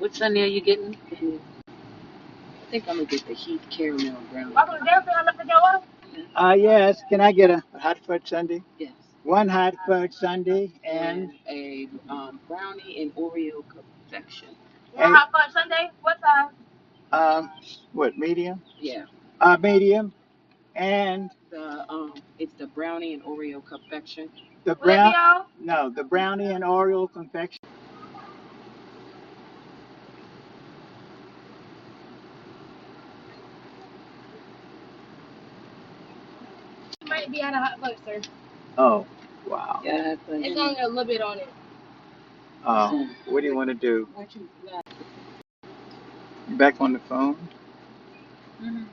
What Sunday are you getting? I think I'm gonna get the heat caramel brownie. Yes. Can I get a hot fudge sundae? Yes. One hot fudge sundae and And a brownie and Oreo confection. One hot fudge sundae. What size? What medium? Yeah. Medium and It's the brownie and Oreo confection. the brown. No, the brownie and Oreo confection. Might be out of hot fudge, sir. Oh, wow. Yeah, but It's only a little bit on it. Oh, what do you want to do? Back on the phone? Mhm.